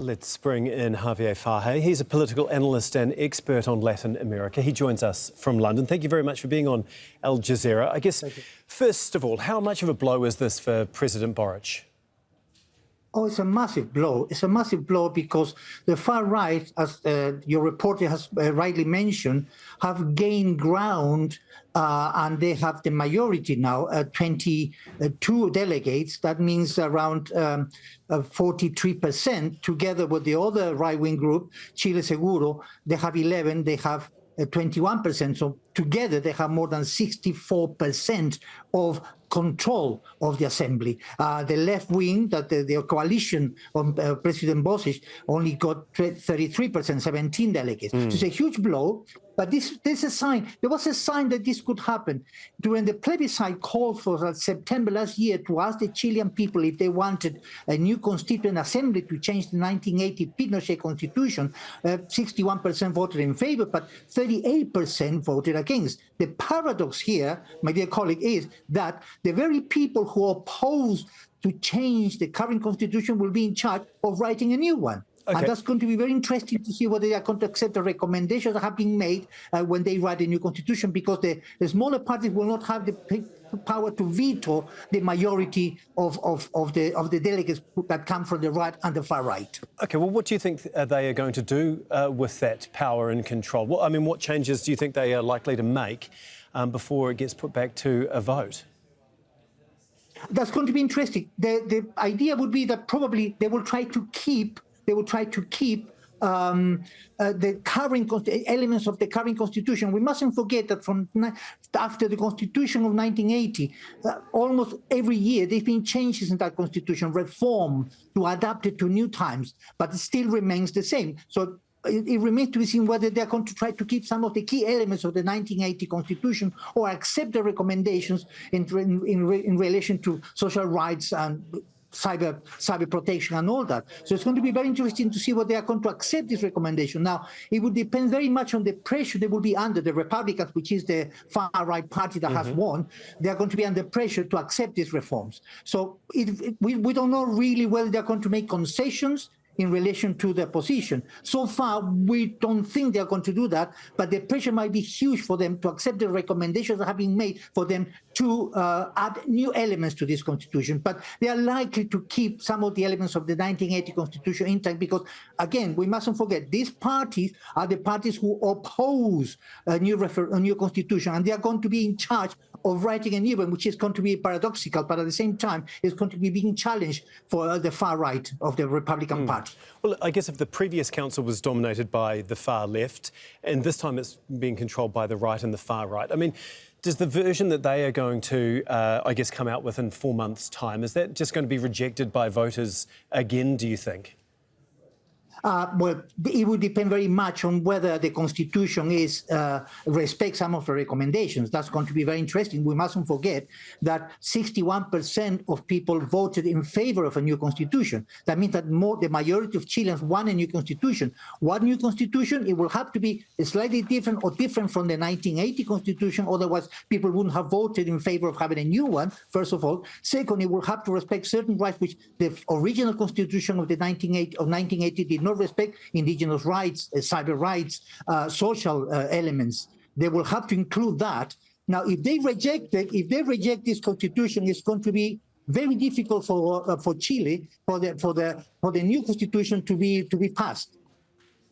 Let's bring in Javier Farje. He's a political analyst and expert on Latin America. He joins us from London. Thank you very much for being on Al Jazeera. I guess, first of all, how much of a blow is this for President Boric? Oh, it's a massive blow. It's a massive blow because the far right, as your reporter has rightly mentioned, have gained ground and they have the majority now, 22 delegates. That means around 43%, together with the other right-wing group, Chile Seguro. They have 11, they have 21%. So together they have more than 64% of control of the assembly. The left wing, that the coalition of President Boric only got 33%, 17 delegates. So it's a huge blow. But there's a sign. There was a sign that this could happen. During the plebiscite called for September last year to ask the Chilean people if they wanted a new constituent assembly to change the 1980 Pinochet constitution, 61% voted in favor, but 38% voted against. The paradox here, my dear colleague, is that the very people who oppose to change the current constitution will be in charge of writing a new one. Okay. And that's going to be very interesting to see whether they are going to accept the recommendations that have been made when they write a new constitution, because the smaller parties will not have the power to veto the majority of the delegates that come from the right and the far right. Okay, well, what do you think they are going to do with that power and control? What changes do you think they are likely to make before it gets put back to a vote? That's going to be interesting. The idea would be that probably they will try to keep the current elements of the current constitution. We mustn't forget that from after the constitution of 1980, almost every year there's been changes in that constitution, reform to adapt it to new times, but it still remains the same. So it remains to be seen whether they're going to try to keep some of the key elements of the 1980 constitution or accept the recommendations in relation to social rights and cyber protection and all that. So it's going to be very interesting to see what they are going to accept this recommendation. Now, it would depend very much on the pressure they will be under. The Republicans, which is the far-right party that has won, they are going to be under pressure to accept these reforms. So we don't know really whether they're going to make concessions in relation to their position. So far, we don't think they're going to do that, but the pressure might be huge for them to accept the recommendations that have been made for them to add new elements to this constitution. But they are likely to keep some of the elements of the 1980 constitution intact because, again, we mustn't forget, these parties are the parties who oppose a new constitution, and they are going to be in charge of writing a new one, which is going to be paradoxical, but at the same time, it's going to be being challenged for the far right of the Republican Party. Well, I guess if the previous council was dominated by the far left, and this time it's being controlled by the right and the far right, does the version that they are going to, come out with in 4 months' time, is that just going to be rejected by voters again, do you think? Well, it would depend very much on whether the Constitution respects some of the recommendations. That's going to be very interesting. We mustn't forget that 61% of people voted in favor of a new Constitution. That means that the majority of Chileans want a new Constitution. What new Constitution? It will have to be slightly different or different from the 1980 Constitution. Otherwise, people wouldn't have voted in favor of having a new one, first of all. Second, it will have to respect certain rights which the original Constitution of the 1980 did not respect: indigenous rights, cyber rights, social elements. They will have to include that. Now, if they reject this constitution, it's going to be very difficult for Chile for the new constitution to be passed.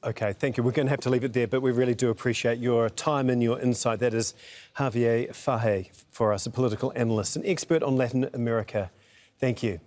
Okay, thank you. We're going to have to leave it there, but we really do appreciate your time and your insight. That is Javier Farje for us, a political analyst, an expert on Latin America. Thank you.